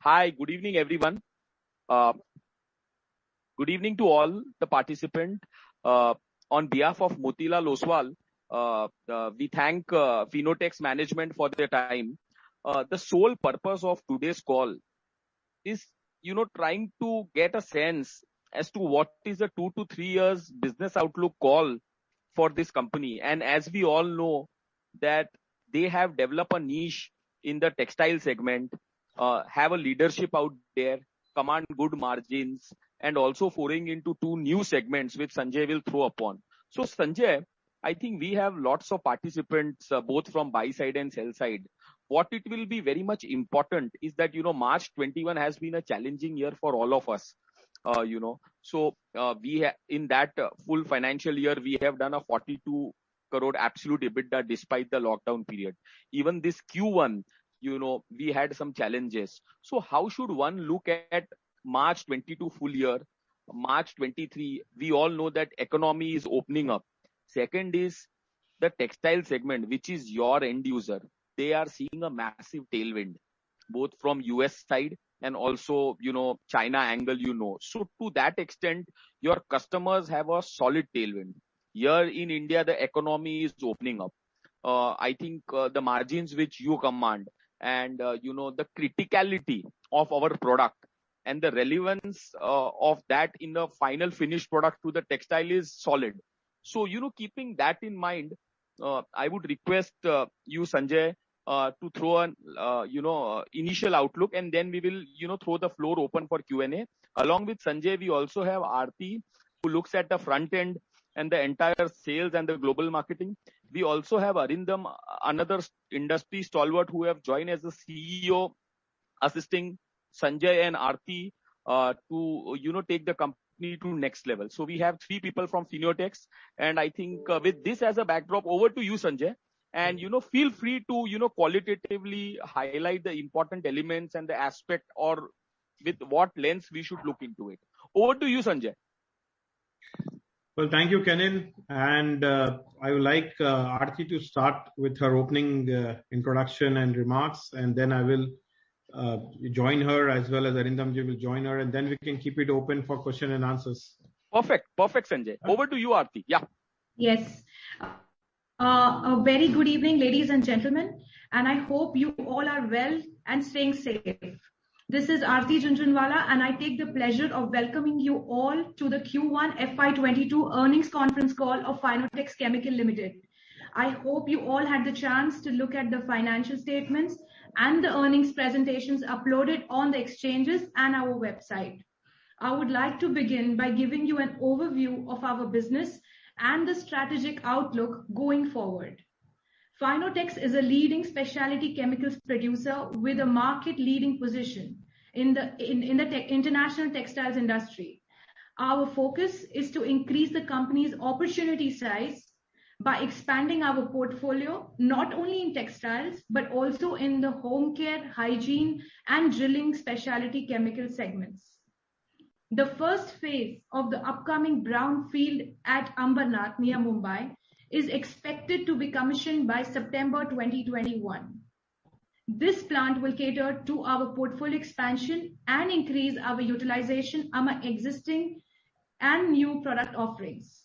Hi, good evening, everyone. Uh, Good evening to all the participants. On behalf of Motilal Oswal, we thank Phenotex management for their time. The sole purpose of today's call is, trying to get a sense as to what is the 2 to 3 years business outlook call for this company. And as we all know that they have developed a niche in the textile segment, have a leadership out there, command good margins, and also foraying into two new segments which Sanjay will throw upon. So Sanjay, I think we have lots of participants both from buy side and sell side. What it will be very much important is that March 21 has been a challenging year for all of us. In that full financial year we have done a 42 crore absolute EBITDA despite the lockdown period. Even this Q1, we had some challenges. So how should one look at March 22 full year? March 23, we all know that economy is opening up. Second is the textile segment, which is your end user. They are seeing a massive tailwind, both from US side and also, China angle. So to that extent, your customers have a solid tailwind. Here in India, the economy is opening up. I think the margins which you command and, the criticality of our product and the relevance of that in the final finished product to the textile is solid. So, keeping that in mind, I would request you, Sanjay, to throw an initial outlook, and then we will throw the floor open for Q&A. Along with Sanjay, we also have Aarti, who looks at the front end and the entire sales and the global marketing. We also have Arindam, another industry stalwart, who have joined as the CEO, assisting Sanjay and Aarti to take the company to next level. So we have three people from Phenotex, and I think with this as a backdrop, over to you, Sanjay. And feel free to qualitatively highlight the important elements and the aspect, or with what lens we should look into it. Over to you, Sanjay. Well, thank you, Kenin. And I would like Aarti to start with her opening introduction and remarks, and then I will join her, as well as Arindamji will join her, and then we can keep it open for question and answers. Perfect, Sanjay. Over to you, Aarti. Yeah. Yes. A very good evening, ladies and gentlemen, and I hope you all are well and staying safe. This is Aarti Jhunjhunwala, and I take the pleasure of welcoming you all to the Q1 FY22 earnings conference call of Phenotex Chemical Limited. I hope you all had the chance to look at the financial statements and the earnings presentations uploaded on the exchanges and our website. I would like to begin by giving you an overview of our business and the strategic outlook going forward. Phenotex is a leading specialty chemicals producer with a market-leading position in the international textiles industry. Our focus is to increase the company's opportunity size by expanding our portfolio not only in textiles but also in the home care, hygiene, and drilling specialty chemical segments. The first phase of the upcoming brownfield at Ambernath near Mumbai is expected to be commissioned by September 2021. This plant will cater to our portfolio expansion and increase our utilization among existing and new product offerings.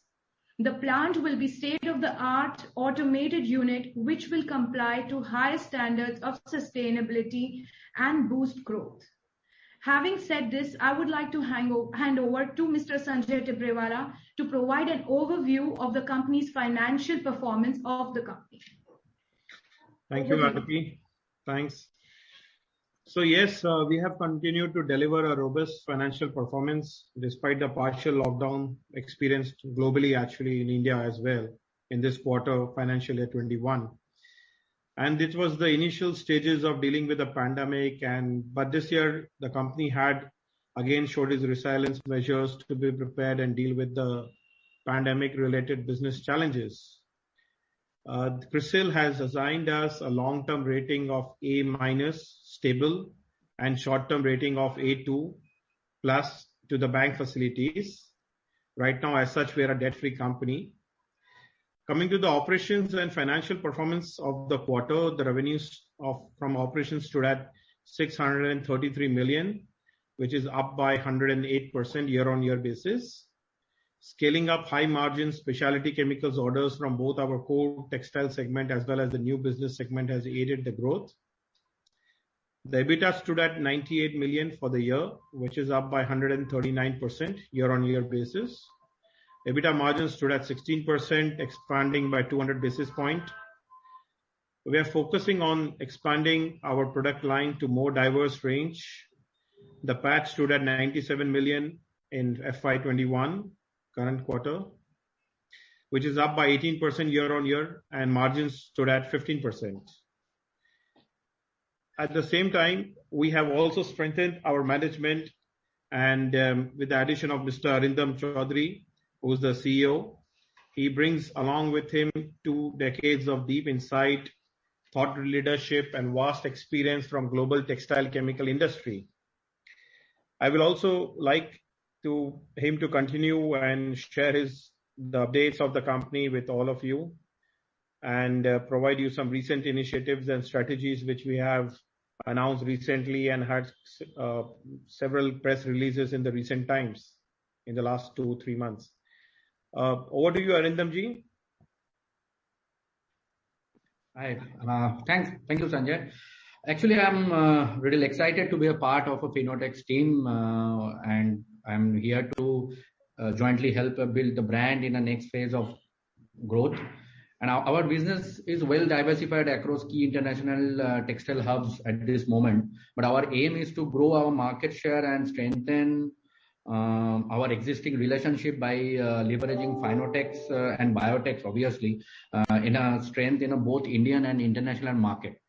The plant will be state-of-the-art automated unit which will comply to high standards of sustainability and boost growth. Having said this, I would like to hand over to Mr. Sanjay Tibrewala to provide an overview of the company's financial performance of the company. Thank you, Aarti. Thanks. So yes, we have continued to deliver a robust financial performance despite the partial lockdown experienced globally, actually in India as well, in this quarter, financial year 21. And it was the initial stages of dealing with the pandemic, but this year the company had again showed its resilience measures to be prepared and deal with the pandemic-related business challenges. CRISIL has assigned us a long-term rating of A- stable and short-term rating of A2+ to the bank facilities. Right now, as such, we are a debt-free company. Coming to the operations and financial performance of the quarter, the revenues from operations stood at 633 million, which is up by 108% year-on-year basis. Scaling up high margin specialty chemicals orders from both our core textile segment as well as the new business segment has aided the growth. The EBITDA stood at 98 million for the year, which is up by 139% year-on-year basis. EBITDA margin stood at 16%, expanding by 200 basis points. We are focusing on expanding our product line to more diverse range. The PAT stood at 97 million in FY21 current quarter, which is up by 18% year-on-year, and margins stood at 15%. At the same time, we have also strengthened our management, and with the addition of Mr. Arindam Chaudhary, who is the CEO. He brings along with him 2 decades of deep insight, thought leadership, and vast experience from global textile chemical industry. I will also like him to continue and share the updates of the company with all of you and provide you some recent initiatives and strategies which we have announced recently and had several press releases in the recent times in the last 2-3 months. Over to you, Arindam ji. Hi. Thanks. Thank you, Sanjay. Actually, I'm really excited to be a part of a Finotex team, and I'm here to jointly help build the brand in the next phase of growth. And our business is well diversified across key international textile hubs at this moment. But our aim is to grow our market share and strengthen our existing relationship by leveraging Finotex and Biotex, obviously, in a strength in both Indian and international market.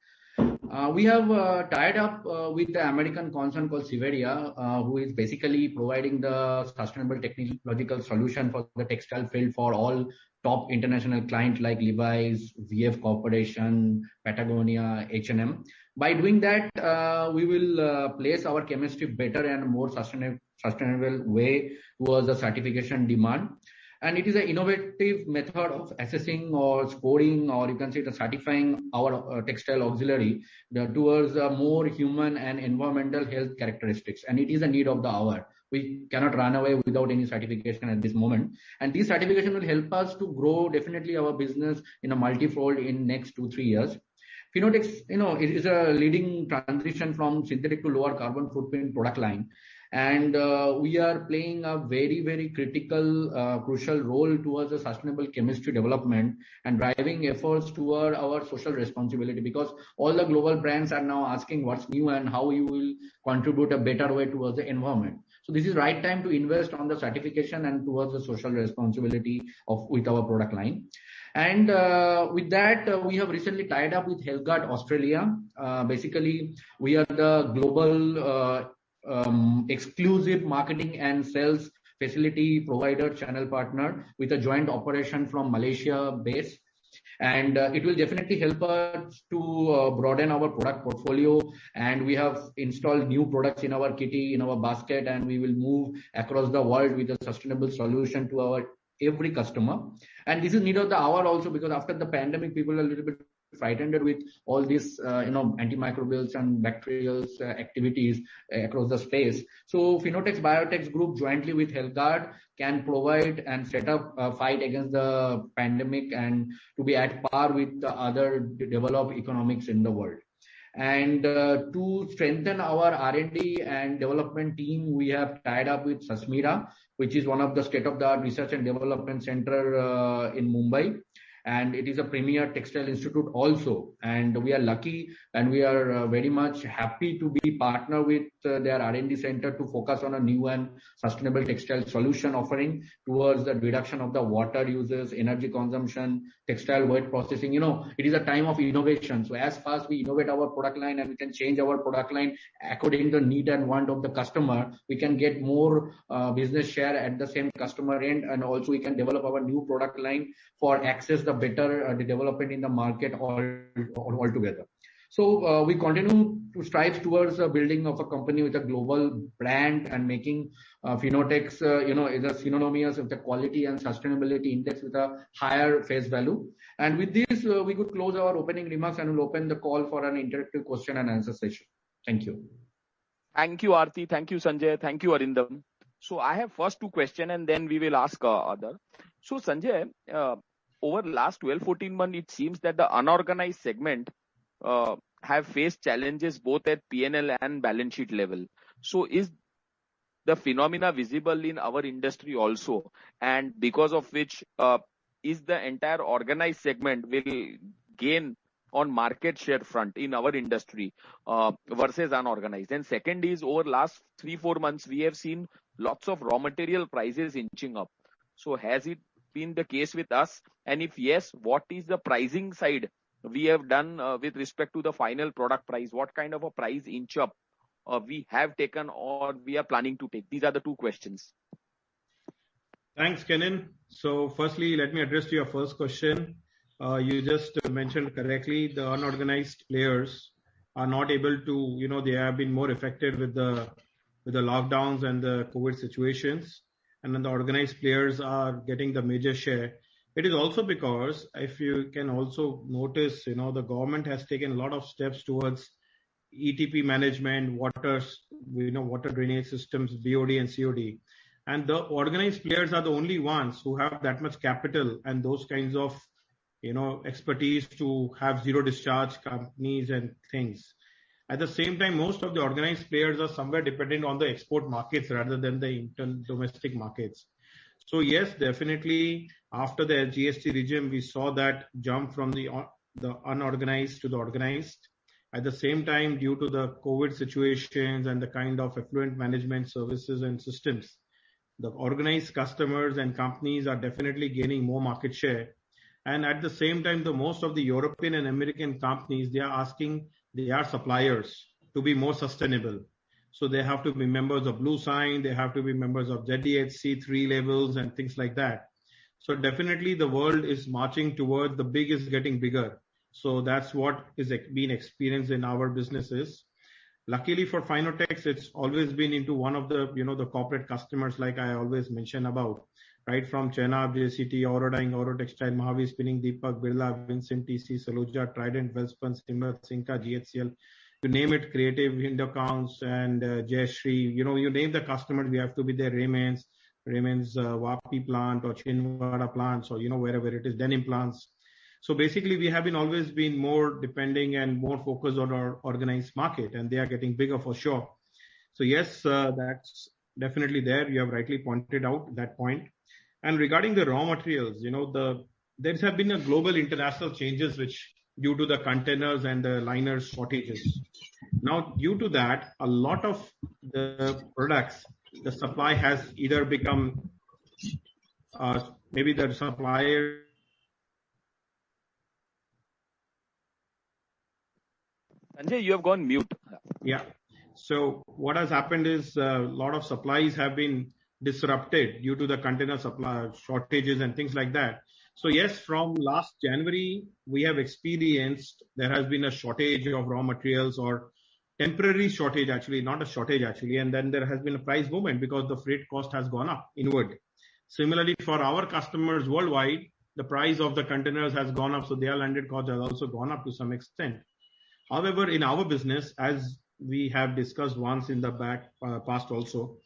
We have tied up with the American concern called Siveria, who is basically providing the sustainable technological solution for the textile field for all top international clients like Levi's, VF Corporation, Patagonia, H&M. By doing that, we will place our chemistry better and more sustainable way towards the certification demand. And it is an innovative method of assessing or scoring, or you can say the certifying our textile auxiliary towards more human and environmental health characteristics. And it is a need of the hour. We cannot run away without any certification at this moment. And this certification will help us to grow definitely our business in a multifold in next 2-3 years. Finotex, it is a leading transition from synthetic to lower carbon footprint product line. And we are playing a very, very critical, crucial role towards the sustainable chemistry development and driving efforts toward our social responsibility, because all the global brands are now asking what's new and how you will contribute a better way towards the environment. So this is right time to invest on the certification and towards the social responsibility with our product line. And with that, we have recently tied up with Healthguard Australia. Basically, we are the global exclusive marketing and sales facility provider channel partner with a joint operation from Malaysia base. And it will definitely help us to broaden our product portfolio. And we have installed new products in our kitty, in our basket, and we will move across the world with a sustainable solution to our every customer. And this is need of the hour also, because after the pandemic, people are a little bit frightened with all these, antimicrobials and bacterial activities across the space. So Finotex Biotex Group jointly with Healthguard can provide and set up a fight against the pandemic and to be at par with the other developed economics in the world. And to strengthen our R&D and development team, we have tied up with Sasmira, which is one of the state-of-the-art research and development center in Mumbai. And it is a premier textile institute also. And we are lucky and we are very much happy to be partner with their R&D center to focus on a new and sustainable textile solution offering towards the reduction of the water uses, energy consumption, textile weight processing. It is a time of innovation. So as fast we innovate our product line and we can change our product line according to the need and want of the customer, we can get more business share at the same customer end, and also we can develop our new product line for access the better development in the market altogether. So we continue to strive towards the building of a company with a global brand and making Finotex, is a synonymous with the quality and sustainability index with a higher face value. And with this, we could close our opening remarks and we'll open the call for an interactive question and answer session. Thank you. Thank you, Aarti. Thank you, Sanjay. Thank you, Arindam. So I have first two questions and then we will ask other. So Sanjay, over the last 12-14 months, it seems that the unorganized segment have faced challenges both at P&L and balance sheet level. So is the phenomena visible in our industry also, and because of which is the entire organized segment will gain on market share front in our industry versus unorganized? And second is, over last 3-4 months we have seen lots of raw material prices inching up. So has it been the case with us, and if yes, what is the pricing side we have done with respect to the final product price? What kind of a price inch up we have taken or we are planning to take? These are the two questions. Thanks, Kenan. So firstly, let me address to your first question. You just mentioned correctly, the unorganized players are not able to, they have been more affected with the lockdowns and the COVID situations, and then the organized players are getting the major share. It is also because, if you can also notice, the government has taken a lot of steps towards ETP management, water drainage systems, BOD and COD. And the organized players are the only ones who have that much capital and those kinds of, expertise to have zero discharge companies and things. At the same time, most of the organized players are somewhere dependent on the export markets rather than the domestic markets. So yes, definitely after the GST regime, we saw that jump from the unorganized to the organized. At the same time, due to the COVID situations and the kind of affluent management services and systems, the organized customers and companies are definitely gaining more market share. And at the same time, most of the European and American companies, they are asking their suppliers to be more sustainable. So they have to be members of Blue Sign, they have to be members of ZDHC 3 labels and things like that. So definitely the world is marching towards the big is getting bigger. So that's what is being experienced in our businesses. Luckily for Finotex, it's always been into one of the, the corporate customers, like I always mention about, right from Chenab, JCT, Aurodine, Auro Textile, Mahavi Spinning, Deepak, Birla, Vincent, TC, Saluja, Trident, Welspun, Simmer, Sinka, GHCL, you name it, Creative, Indocounts, and Jayashree, you name the customers, we have to be there, Raymond's Vapi plant or Chinwada plants, or, wherever it is, denim plants. So basically, we have always been more depending and more focused on our organized market, and they are getting bigger for sure. So yes, that's definitely there. You have rightly pointed out that point. And regarding the raw materials, there have been a global international changes which due to the containers and the liners shortages. Now, due to that, a lot of the products, the supply has either become, maybe the supplier. Sanjay, you have gone mute. Yeah. So what has happened is a lot of supplies have been disrupted due to the container supply shortages and things like that. So yes, from last January, we have experienced there has been a shortage of raw materials, or temporary shortage actually, not a shortage actually. And then there has been a price movement because the freight cost has gone up inward. Similarly, for our customers worldwide, the price of the containers has gone up. So their landed cost has also gone up to some extent. However, in our business, as we have discussed once in the past also,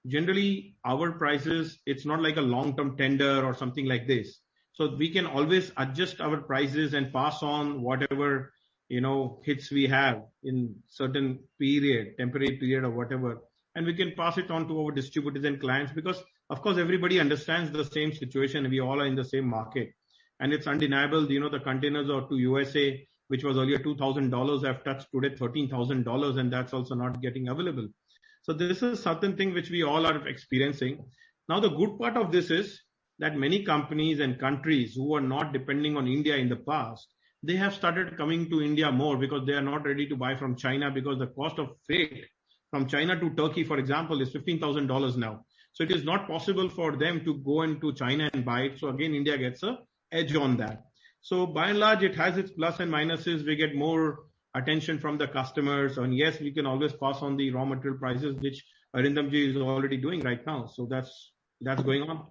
generally our prices, it's not like a long-term tender or something like this. So we can always adjust our prices and pass on whatever, hits we have in certain period, temporary period or whatever. And we can pass it on to our distributors and clients because, of course, everybody understands the same situation. We all are in the same market. And it's undeniable, the containers are to USA, which was earlier $2,000, have touched today $13,000, and that's also not getting available. So this is certain thing which we all are experiencing. Now, the good part of this is that many companies and countries who are not depending on India in the past, they have started coming to India more because they are not ready to buy from China because the cost of freight from China to Turkey, for example, is $15,000 now. So it is not possible for them to go into China and buy it. So again, India gets an edge on that. So by and large, it has its plus and minuses. We get more attention from the customers. And yes, we can always pass on the raw material prices, which Arindamji is already doing right now. So that's going on.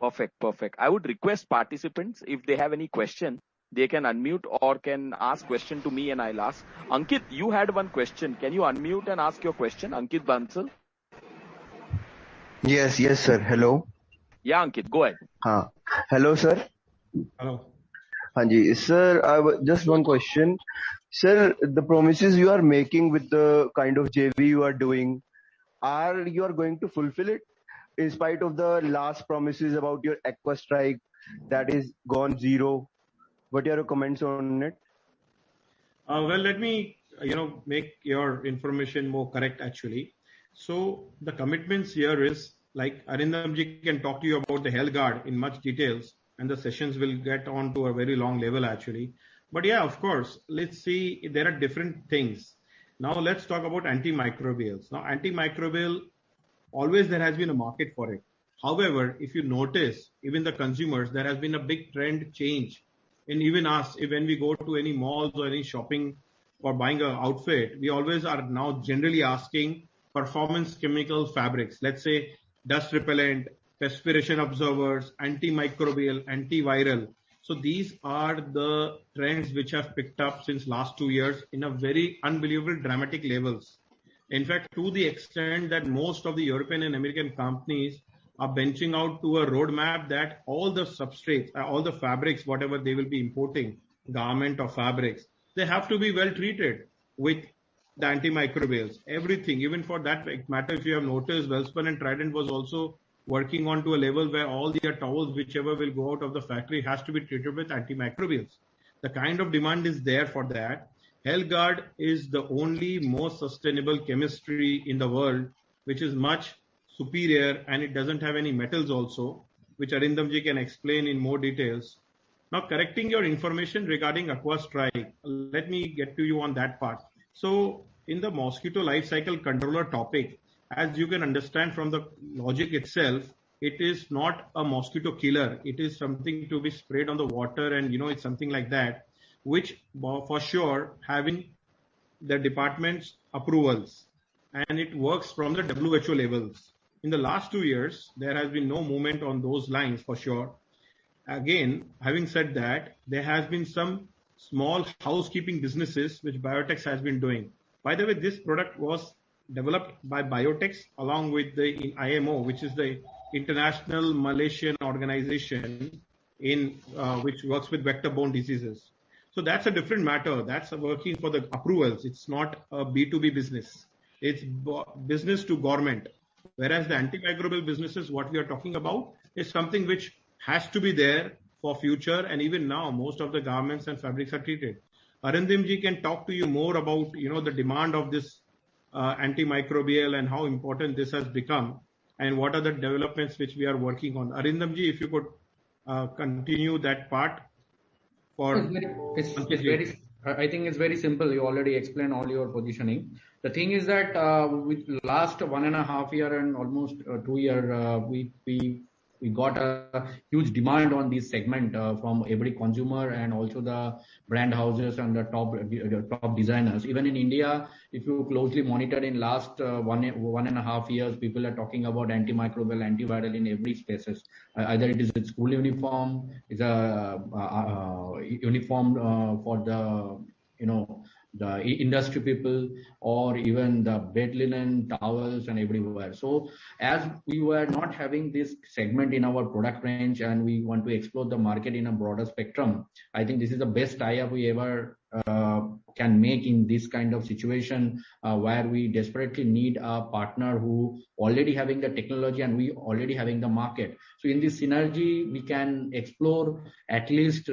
Perfect. I would request participants, if they have any question, they can unmute or can ask question to me and I'll ask. Ankit, you had one question. Can you unmute and ask your question? Ankit Bansal? Yes, yes, sir. Hello. Yeah, Ankit, go ahead. Hello, sir. Hello. Hanji. Sir, just one question. Sir, the promises you are making with the kind of JV you are doing, are you are going to fulfill it in spite of the last promises about your Aqua Strike that is gone zero? What are your comments on it? Well, let me, make your information more correct actually. So the commitments here is like Arindamji can talk to you about the Health Guard in much details, and the sessions will get on to a very long level actually. But yeah, of course, let's see, there are different things. Now let's talk about antimicrobials. Now antimicrobial, always there has been a market for it. However, if you notice, even the consumers, there has been a big trend change. And even us, when we go to any malls or any shopping for buying an outfit, we always are now generally asking performance chemical fabrics. Let's say dust repellent, perspiration absorbers, antimicrobial, antiviral. So these are the trends which have picked up since last 2 years in a very unbelievable dramatic levels. In fact, to the extent that most of the European and American companies are benching out to a roadmap that all the substrates, all the fabrics, whatever they will be importing, garment or fabrics, they have to be well treated with the antimicrobials. Everything, even for that matter, if you have noticed, Welspun and Trident was also working on to a level where all their towels, whichever will go out of the factory, has to be treated with antimicrobials. The kind of demand is there for that. Health Guard is the only most sustainable chemistry in the world, which is much superior, and it doesn't have any metals also, which Arindamji can explain in more details. Now, correcting your information regarding Aqua Strike, let me get to you on that part. So, in the mosquito life cycle controller topic, as you can understand from the logic itself, it is not a mosquito killer. It is something to be sprayed on the water, and it's something like that, which for sure having the department's approvals, and it works from the WHO levels. In the last 2 years, there has been no movement on those lines for sure. Again, having said that, there has been some small housekeeping businesses which Biotex has been doing. By the way, this product was developed by Biotex along with the IMO, which is the International Malaysian Organization in which works with vector-borne diseases. So that's a different matter. That's working for the approvals. It's not a B2B business. It's business to government. Whereas the antimicrobial businesses, what we are talking about, is something which has to be there for future. And even now, most of the garments and fabrics are treated. Arindamji can talk to you more about, the demand of this antimicrobial and how important this has become, and what are the developments which we are working on. Arindamji, if you could continue that part. I think it's very simple. You already explained all your positioning. The thing is that with last 1.5 year and almost 2 year, we got a huge demand on this segment from every consumer and also the brand houses and the top designers. Even in India, if you closely monitor in last 1.5 years, people are talking about antimicrobial, antiviral in every spaces. Either it is a school uniform, it's a uniform for the industry people, or even the bed linen, towels, and everywhere. So as we were not having this segment in our product range and we want to explore the market in a broader spectrum, I think this is the best tie-up we ever can make in this kind of situation where we desperately need a partner who already having the technology and we already having the market. So in this synergy, we can explore at least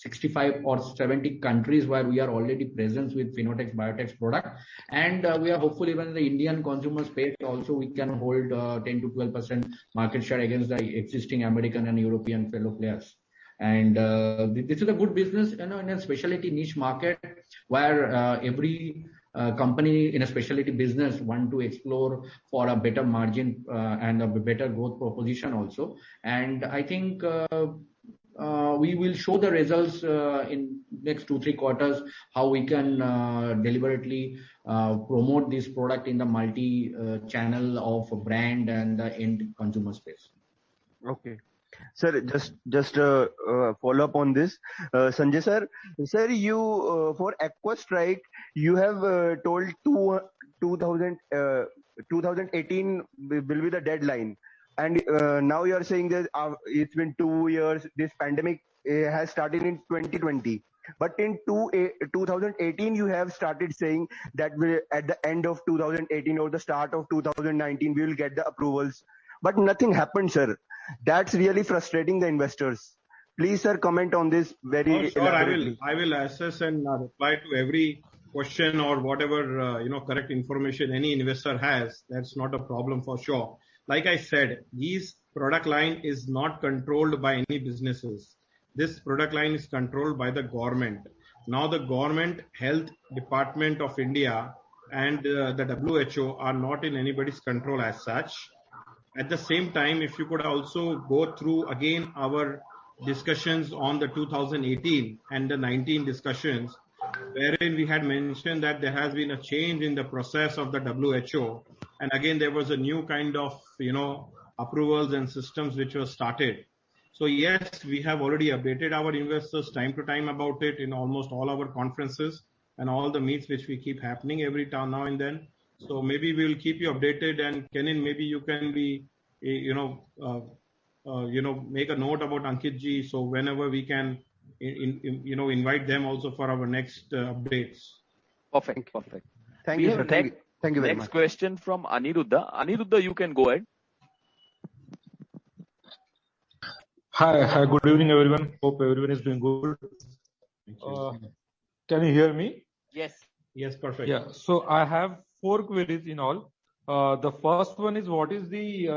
65 or 70 countries where we are already present with Finotex Biotex product, and we are hopeful even in the Indian consumer space also we can hold 10 to 12% market share against the existing American and European fellow players. And this is a good business, in a specialty niche market where every company in a specialty business want to explore for a better margin and a better growth proposition also. And I think we will show the results in next 2-3 quarters, how we can deliberately promote this product in the multi channel of brand and the end consumer space. Okay. Sir, just follow up on this. Sanjay sir, you for Aqua Strike, you have told 2018 will be the deadline, and now you are saying that it's been 2 years. This pandemic has started in 2020. But in 2018, you have started saying that at the end of 2018 or the start of 2019, we will get the approvals. But nothing happened, sir. That's really frustrating the investors. Please, sir, comment on this very Sure, elaborately. I will assess and reply to every question or whatever correct information any investor has. That's not a problem for sure. Like I said, this product line is not controlled by any businesses. This product line is controlled by the government. Now the government health department of India and the WHO are not in anybody's control as such. At the same time, if you could also go through again our discussions on the 2018 and the 19 discussions, wherein we had mentioned that there has been a change in the process of the WHO, and again there was a new kind of approvals and systems which were started. So yes, we have already updated our investors time to time about it in almost all our conferences and all the meets which we keep happening every now and then. So maybe we will keep you updated, and Kenin, maybe you can be, make a note about Ankit ji. So whenever we can, invite them also for our next updates. Perfect. Thank you, sir. Thank you very much. Next question from Aniruddha. Aniruddha, you can go ahead. Hi, good evening, everyone. Hope everyone is doing good. Can you hear me? Yes, perfect. Yeah. So I have 4 queries in all. The first one is, what is the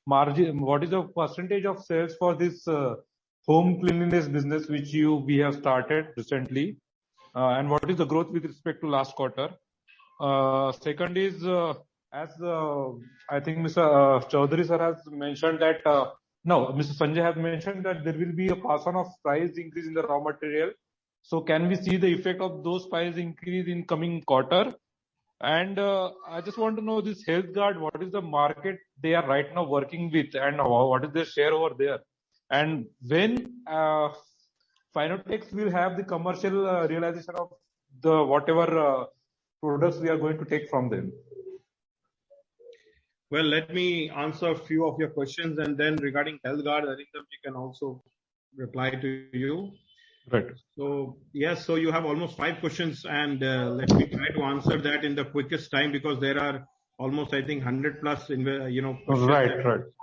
margin? What is the percentage of sales for this home cleanliness business which we have started recently, and what is the growth with respect to last quarter? Second is, as I think Mr. Chaudhary sir has mentioned that Mr. Sanjay has mentioned that there will be a pass on of price increase in the raw material. So can we see the effect of those price increase in coming quarter? And I just want to know this HealthGuard, what is the market they are right now working with, and what is their share over there? And when Finotex will have the commercial realization of the whatever products we are going to take from them? Well, let me answer a few of your questions, and then regarding HealthGuard, Arindamji can also reply to you. Right. So yes, so you have almost 5 questions, and let me try to answer that in the quickest time, because there are almost, I think, 100 plus questions,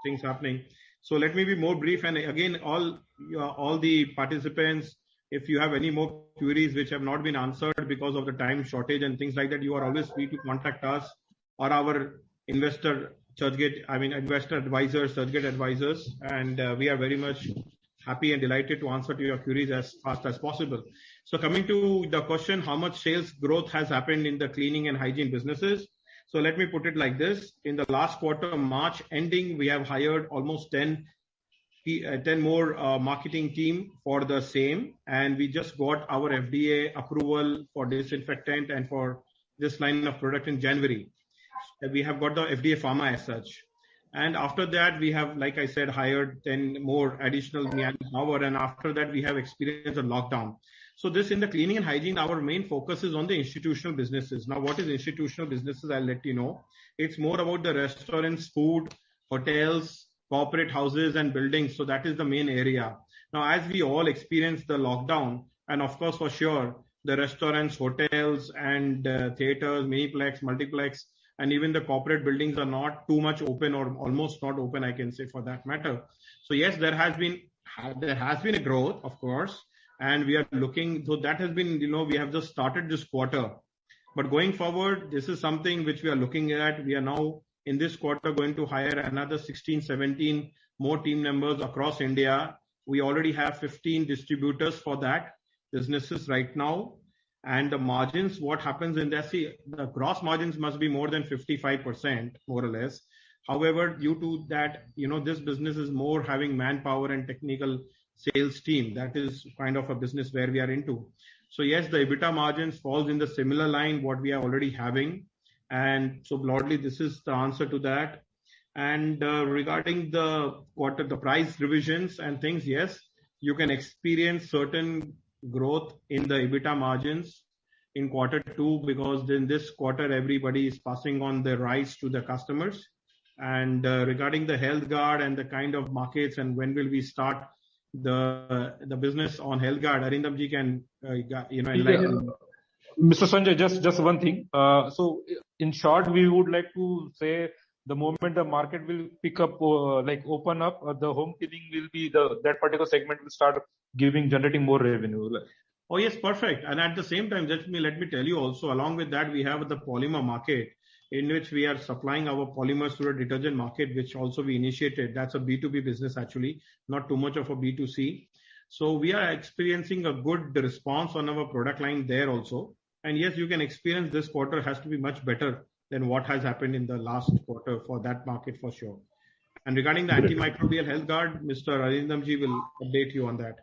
things happening. So let me be more brief, and again, all the participants, if you have any more queries which have not been answered because of the time shortage and things like that, you are always free to contact us or our investor advisors, Churchgate advisors, and we are very much happy and delighted to answer to your queries as fast as possible. So coming to the question, how much sales growth has happened in the cleaning and hygiene businesses? So let me put it like this. In the last quarter, March ending, we have hired almost 10 more marketing team for the same, and we just got our FDA approval for disinfectant and for this line of product in January. We have got the FDA pharma as such. And after that, we have, like I said, hired 10 more additional manpower. And after that, we have experienced a lockdown. So this in the cleaning and hygiene, our main focus is on the institutional businesses. Now, what is institutional businesses? I'll let you know. It's more about the restaurants, food, hotels, corporate houses and buildings. So that is the main area. Now, as we all experience the lockdown, and of course, for sure, the restaurants, hotels and theaters, miniplex, multiplex, and even the corporate buildings are not too much open, or almost not open, I can say, for that matter. So yes, there has been a growth, of course, and we are looking. So that has been, we have just started this quarter, but going forward, this is something which we are looking at. We are now in this quarter going to hire another 16, 17 more team members across India. We already have 15 distributors for that businesses right now. And the margins, what happens in that, the gross margins must be more than 55%, more or less. However, due to that, this business is more having manpower and technical sales team. That is kind of a business where we are into. So yes, the EBITDA margins falls in the similar line what we are already having. And so broadly, this is the answer to that. And regarding the price revisions and things, yes, you can experience certain growth in the EBITDA margins in Q2, because in this quarter, everybody is passing on the rise to the customers. And regarding the Health Guard and the kind of markets and when will we start the business on Health Guard, Arindamji can enlighten. Mr. Sanjay, just one thing. So in short, we would like to say the moment the market will pick up, open up, the home cleaning will be that particular segment will start generating more revenue. Oh yes, perfect. And at the same time, let me tell you also, along with that, we have the polymer market in which we are supplying our polymers to the detergent market, which also we initiated. That's a B2B business actually, not too much of a B2C. So we are experiencing a good response on our product line there also. And yes, you can experience this quarter has to be much better than what has happened in the last quarter for that market for sure. And regarding the antimicrobial Health Guard, Mr. Arindamji will update you on that.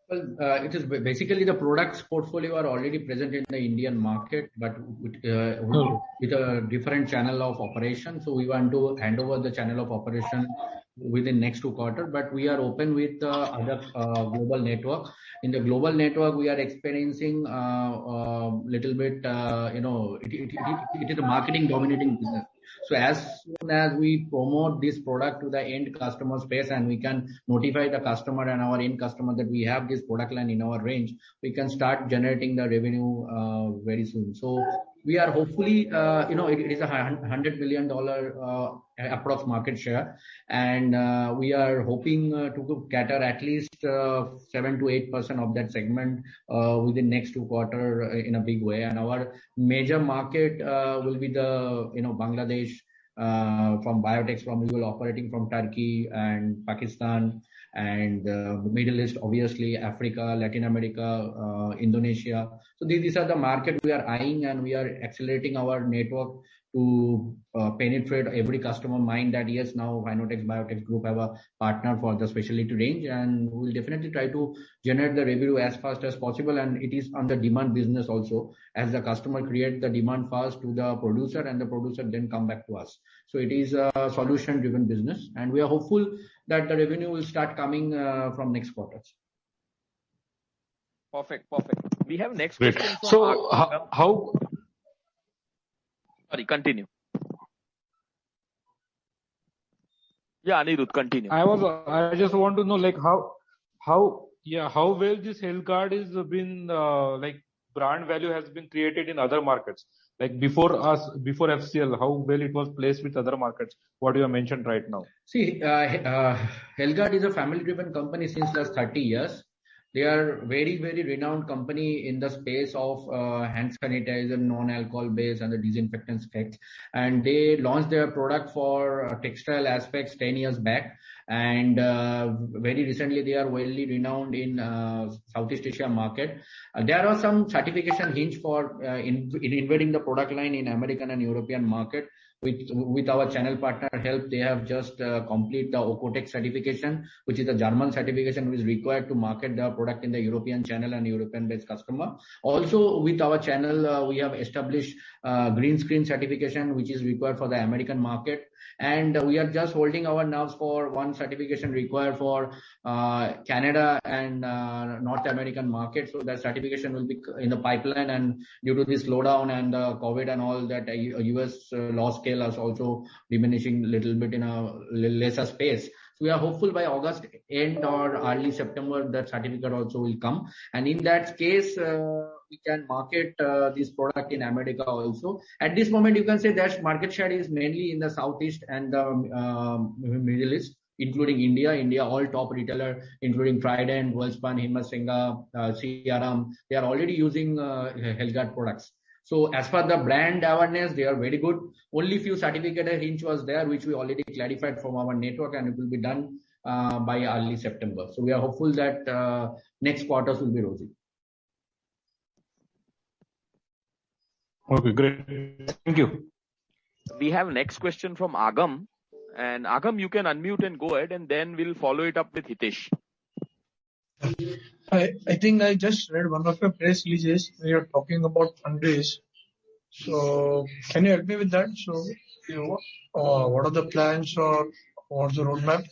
Well, it is basically the products portfolio are already present in the Indian market, but with a different channel of operation. So we want to hand over the channel of operation within next 2 quarters, but we are open with the other global network. In the global network, we are experiencing little bit, it is a marketing dominating business. So as soon as we promote this product to the end customer space and we can notify the customer and our end customer that we have this product line in our range, we can start generating the revenue very soon. So we are hopefully, it is a $100 million approx market share, and we are hoping to cater at least 7 to 8% of that segment within next 2 quarters in a big way. And our major market will be the Bangladesh from Biotex, we will operating from Turkey and Pakistan and Middle East, obviously Africa, Latin America, Indonesia. So these are the market we are eyeing, and we are accelerating our network to penetrate every customer mind that yes, now Finotex Biotex Group have a partner for the specialty range, and we'll definitely try to generate the revenue as fast as possible. And it is on the demand business also, as the customer create the demand first to the producer and the producer then come back to us. So it is a solution driven business, and we are hopeful that the revenue will start coming from next quarters. Perfect. We have next Great. question from So how Sorry, continue. Yeah, Anirudh, continue. I just want to know how well this Health Guard is been brand value has been created in other markets. Like before FCL, how well it was placed with other markets, what you have mentioned right now. See, Health Guard is a family driven company since last 30 years. They are very, very renowned company in the space of hand sanitizer, non-alcohol based and the disinfectant specs. And they launched their product for textile aspects 10 years back. And very recently, they are well renowned in Southeast Asia market. There are some certification hinge for in invading the product line in American and European market. With our channel partner help, they have just complete the Ocotex certification, which is a German certification which is required to market the product in the European channel and European based customer. Also with our channel, we have established green screen certification, which is required for the American market. And we are just holding our nerves for one certification required for Canada and North American market. So that certification will be in the pipeline, and due to this slowdown and COVID and all that, US law scale is also diminishing a little bit in a lesser space. So we are hopeful by August end or early September that certificate also will come. And in that case, we can market this product in America also. At this moment, you can say that market share is mainly in the Southeast and the Middle East, including India. India, all top retailer, including Trident, Welspun, Himasenga, CRM, they are already using Health Guard products. So as for the brand awareness, they are very good. Only few certificate hinge was there, which we already clarified from our network, and it will be done by early September. So we are hopeful that next quarters will be rosy. Okay, great. Thank you. We have next question from Agam. And Agam, you can unmute and go ahead, and then we'll follow it up with Hitesh. I think I just read one of your press releases where you're talking about fundraise. So can you help me with that? So what are the plans or what's the roadmap?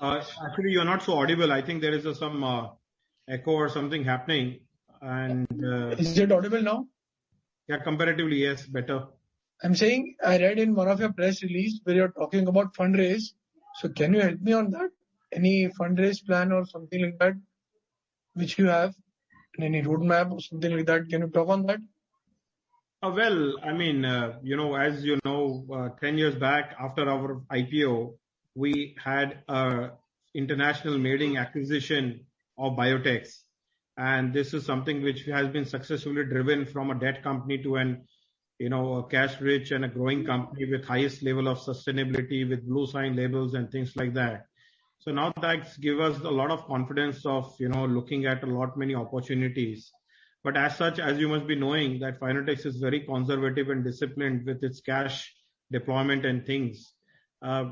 Actually, you're not so audible. I think there is some echo or something happening. And is it audible now? Yeah, comparatively, yes, better. I'm saying I read in one of your press release where you're talking about fundraise. So can you help me on that? Any fundraise plan or something like that which you have? And any roadmap or something like that? Can you talk on that? Well, I mean, as you know, 10 years back after our IPO, we had a international maiden acquisition of biotechs. And this is something which has been successfully driven from a debt company to a cash rich and a growing company with highest level of sustainability with blue sign labels and things like that. So now that gives us a lot of confidence of, looking at many opportunities. But as such, as you must be knowing, that Finotex is very conservative and disciplined with its cash deployment and things.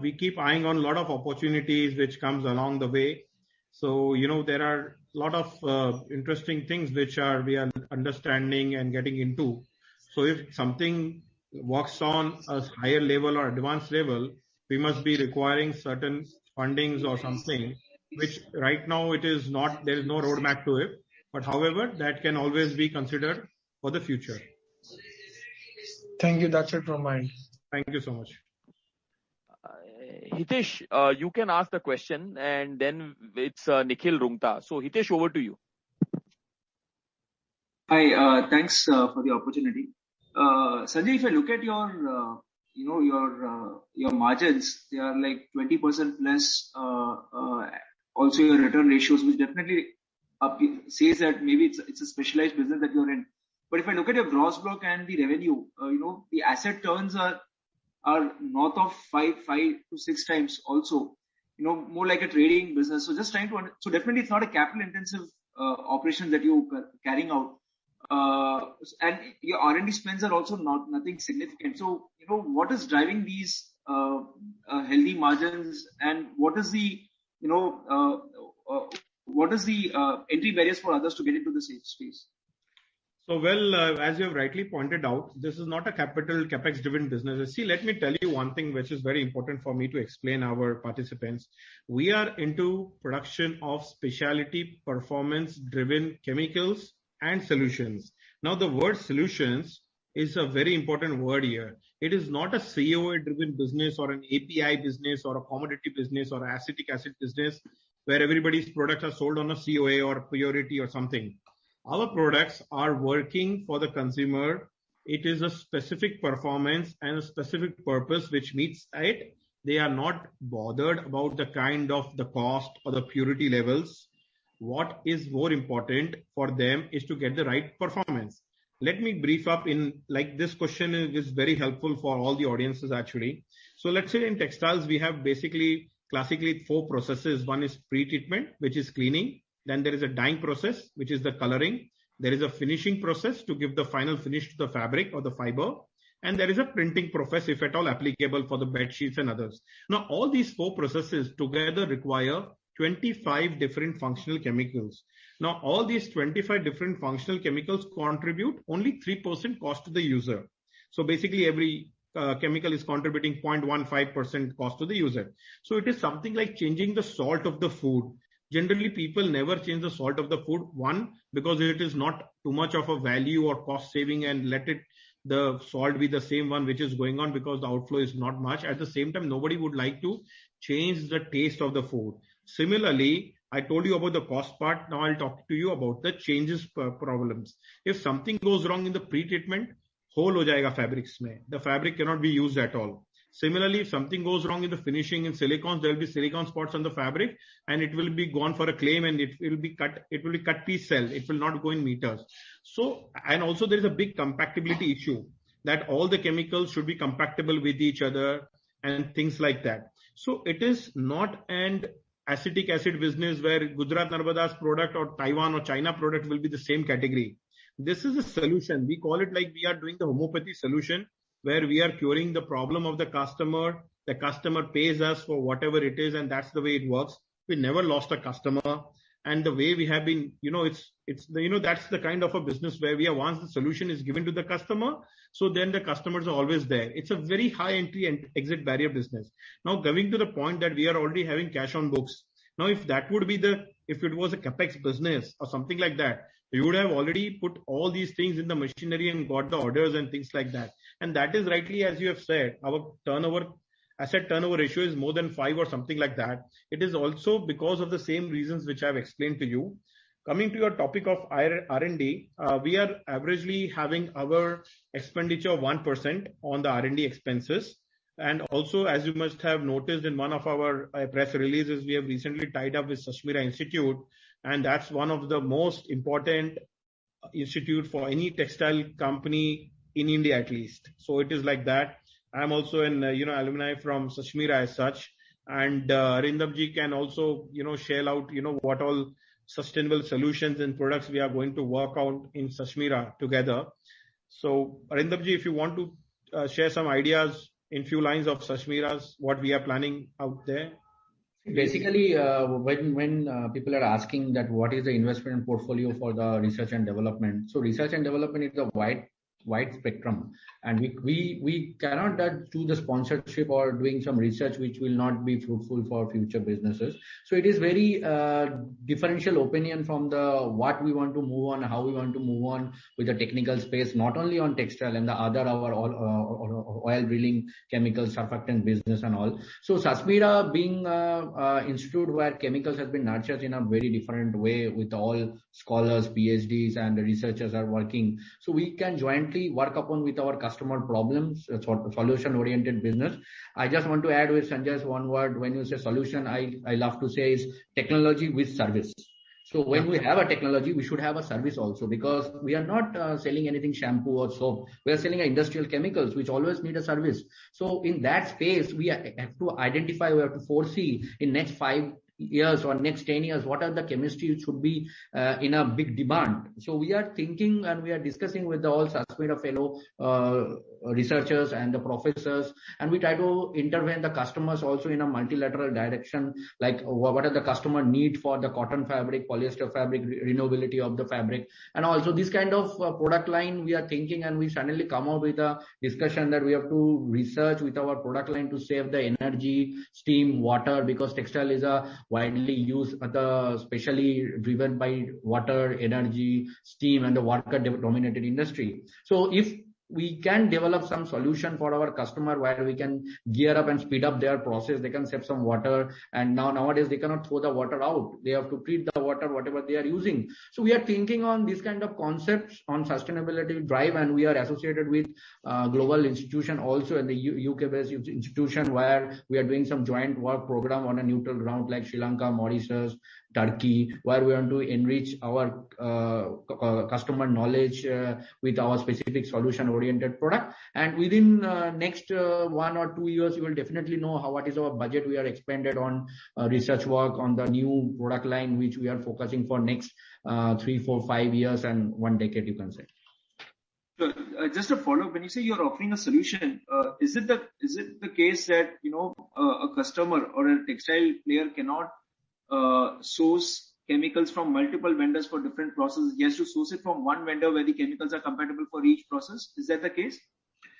We keep eyeing on a lot of opportunities which comes along the way. So, there are a lot of interesting things which we are understanding and getting into. So if something works on a higher level or advanced level, we must be requiring certain fundings or something, which right now there is no roadmap to it. But however, that can always be considered for the future. Thank you. That's it from my end. Thank you so much. Hitesh, you can ask the question, and then it's Nikhil Rungta. So Hitesh, over to you. Hi, thanks for the opportunity. Sanjay, if I look at your your margins, they are like 20% plus. Also your return ratios, which definitely says that maybe it's a specialized business that you're in. But if I look at your gross block and the revenue, the asset turns are north of 5 to 6 times also, more like a trading business. So just trying to, so definitely it's not a capital intensive operation that you carrying out. And your R&D spends are also nothing significant. So, what is driving these healthy margins, and what is the entry barriers for others to get into this space? So, as you have rightly pointed out, this is not a capex driven business. See, let me tell you one thing which is very important for me to explain our participants. We are into production of specialty performance driven chemicals and solutions. Now, the word solutions is a very important word here. It is not a COA driven business or an API business or a commodity business or acetic acid business where everybody's products are sold on a COA or purity or something. Our products are working for the consumer. It is a specific performance and a specific purpose which meets it. They are not bothered about the kind of the cost or the purity levels. What is more important for them is to get the right performance. Let me brief up in like this question is very helpful for all the audiences actually. So let's say in textiles, we have basically classically 4 processes. One is pre-treatment, which is cleaning. Then there is a dyeing process, which is the coloring. There is a finishing process to give the final finish to the fabric or the fiber. And there is a printing process, if at all applicable for the bed sheets and others. Now, all these 4 processes together require 25 different functional chemicals. Now, all these 25 different functional chemicals contribute only 3% cost to the user. So basically every chemical is contributing 0.15% cost to the user. So it is something like changing the salt of the food. Generally, people never change the salt of the food. One, because it is not too much of a value or cost saving, and let the salt be the same one which is going on because the outflow is not much. At the same time, nobody would like to change the taste of the food. Similarly, I told you about the cost part. Now I'll talk to you about the changes problems. If something goes wrong in the pre-treatment, hole ho jayega fabrics mein. The fabric cannot be used at all. Similarly, if something goes wrong in the finishing in silicons, there will be silicon spots on the fabric and it will be gone for a claim and it will be cut piece cell. It will not go in meters. So, and also there is a big compatibility issue that all the chemicals should be compatible with each other and things like that. So it is not an acetic acid business where Gujarat Narmada's product or Taiwan or China product will be the same category. This is a solution. We call it like we are doing the homeopathy solution, where we are curing the problem of the customer. The customer pays us for whatever it is, and that's the way it works. We never lost a customer. And the way we have been, that's the kind of a business where once the solution is given to the customer, so then the customers are always there. It's a very high entry and exit barrier business. Now coming to the point that we are already having cash on books. Now if it was a capex business or something like that, you would have already put all these things in the machinery and got the orders and things like that. And that is rightly, as you have said, our asset turnover ratio is more than 5 or something like that. It is also because of the same reasons which I've explained to you. Coming to your topic of R&D, we are averagely having our expenditure of 1% on the R&D expenses. And also, as you must have noticed in one of our press releases, we have recently tied up with Sashmira Institute, and that's one of the most important institute for any textile company in India at least. So it is like that. I'm also an alumni from Sashmira as such, and Arindamji can also share out what all sustainable solutions and products we are going to work out in Sashmira together. So Arindamji, if you want to share some ideas in few lines of Sashmira's, what we are planning out there. Basically, when people are asking that what is the investment portfolio for the research and development, so research and development is a wide spectrum, and we cannot do the sponsorship or doing some research which will not be fruitful for future businesses. So it is very differential opinion from the what we want to move on, how we want to move on with the technical space, not only on textile and the other our oil drilling, chemical, surfactant business and all. So Sashmira being institute where chemicals has been nurtured in a very different way with all scholars, PhDs and the researchers are working. So we can jointly work upon with our customer problems, solution oriented business. I just want to add with Sanjay's one word. When you say solution, I love to say is technology with service. So when we have a technology, we should have a service also, because we are not selling anything shampoo or soap. We are selling industrial chemicals, which always need a service. So in that space, we have to identify, we have to foresee in next 5 years or next 10 years, what are the chemistry which should be in a big demand. So we are thinking and we are discussing with the all Sashmira fellow researchers and the professors, and we try to intervene the customers also in a multilateral direction, like what are the customer need for the cotton fabric, polyester fabric, renewability of the fabric, and also this kind of product line we are thinking, and we suddenly come out with a discussion that we have to research with our product line to save the energy, steam, water, because textile is a widely used, especially driven by water, energy, steam, and the worker dominated industry. So if we can develop some solution for our customer where we can gear up and speed up their process, they can save some water, and nowadays they cannot throw the water out, they have to treat the water whatever they are using. So we are thinking on this kind of concepts on sustainability drive, and we are associated with global institution also in the UK based institution where we are doing some joint work program on a neutral ground like Sri Lanka, Mauritius, Turkey, where we want to enrich our customer knowledge with our specific solution oriented product. And within next 1 or 2 years, you will definitely know what is our budget we are expended on research work on the new product line which we are focusing for next 3, 4, 5 years and 1 decade, you can say. Just a follow-up, when you say you're offering a solution, is it the case that a customer or a textile player cannot source chemicals from multiple vendors for different processes? He has to source it from one vendor where the chemicals are compatible for each process. Is that the case?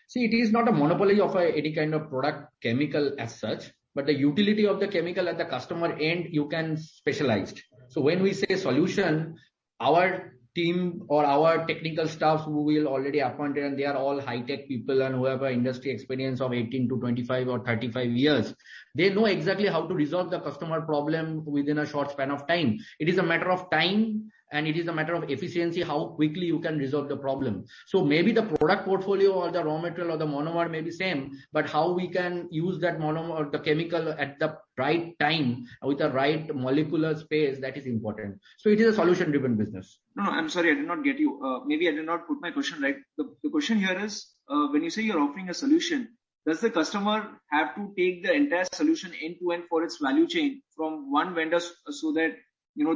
See, it is not a monopoly of any kind of product chemical as such, but the utility of the chemical at the customer end, you can specialize. So when we say solution, our team or our technical staff who will already appointed, and they are all high-tech people and who have an industry experience of 18 to 25 or 35 years. They know exactly how to resolve the customer problem within a short span of time. It is a matter of time and it is a matter of efficiency, how quickly you can resolve the problem. So maybe the product portfolio or the raw material or the monomer may be same, but how we can use that monomer or the chemical at the right time with the right molecular space, that is important. So it is a solution-driven business. No, I'm sorry, I did not get you. Maybe I did not put my question right. The question here is, when you say you're offering a solution, does the customer have to take the entire solution end to end for its value chain from one vendor so that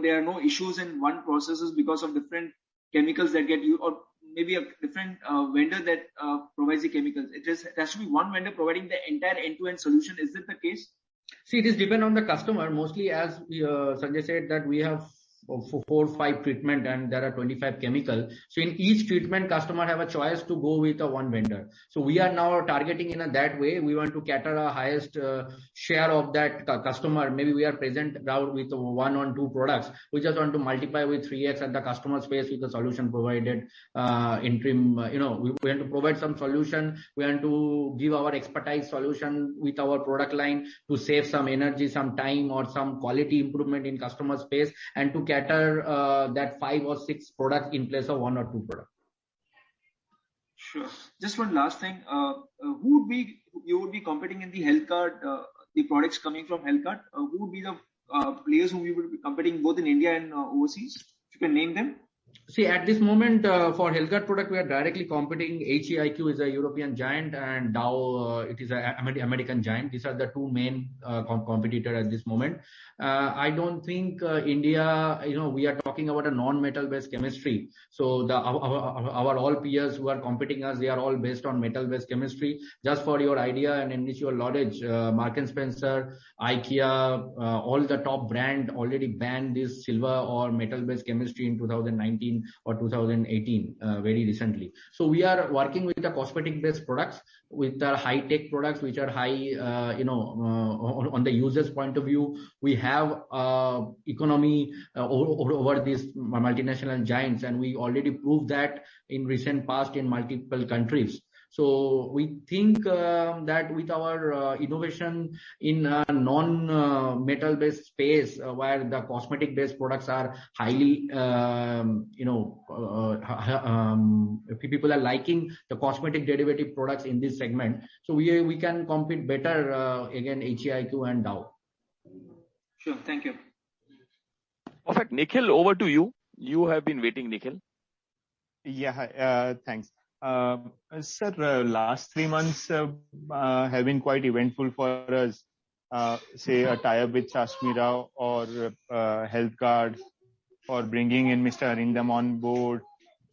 there are no issues in one processes because of different chemicals that get used, or maybe a different vendor that provides the chemicals? It has to be one vendor providing the entire end-to-end solution. Is that the case? See, it is depend on the customer. Mostly, as Sanjay said, that we have 4 or 5 treatment and there are 25 chemical. So in each treatment, customer have a choice to go with one vendor. So we are now targeting in that way. We want to cater a highest share of that customer. Maybe we are present now with 1 or 2 products. We just want to multiply with 3x at the customer space with the solution provided interim. We want to provide some solution. We want to give our expertise solution with our product line to save some energy, some time, or some quality improvement in customer space, and to cater that 5 or 6 products in place of 1 or 2 products. Sure. Just one last thing. Who would you would be competing in the health card, the products coming from health card? Who would be the players whom you would be competing both in India and overseas? If you can name them. See, at this moment, for HealthGuard product, we are directly competing. HEIQ is a European giant, and Dow, it is an American giant. These are the 2 main competitors at this moment. I don't think India, we are talking about a non-metal based chemistry. So our all peers who are competing us, they are all based on metal based chemistry. Just for your idea and initial knowledge, Marks and Spencer, IKEA, all the top brand already banned this silver or metal based chemistry in 2019 or 2018, very recently. So we are working with the cosmetic based products, with our high tech products which are high, on the user's point of view. We have economy over these multinational giants, and we already proved that in recent past in multiple countries. So we think that with our innovation in a non-metal based space, where the cosmetic based products are highly, people are liking the cosmetic derivative products in this segment. So we can compete better against HEIQ and Dow. Sure, thank you. Perfect. Nikhil, over to you. You have been waiting, Nikhil. Yeah, thanks. Sir, last 3 months have been quite eventful for us. Say a tie-up with Sashmira or HealthGuard, or bringing in Mr. Arindam on board.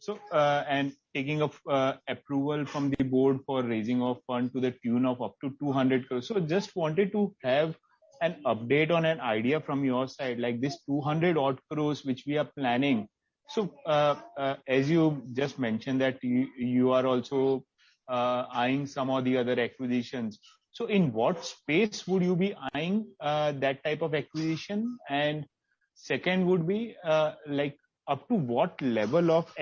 So, and taking of approval from the board for raising of fund to the tune of up to 200 crores. So just wanted to have an update on an idea from your side, like this 200 odd crores which we are planning. So, as you just mentioned that you are also eyeing some of the other acquisitions. So in what space would you be eyeing that type of acquisition? And second would be like up to what level of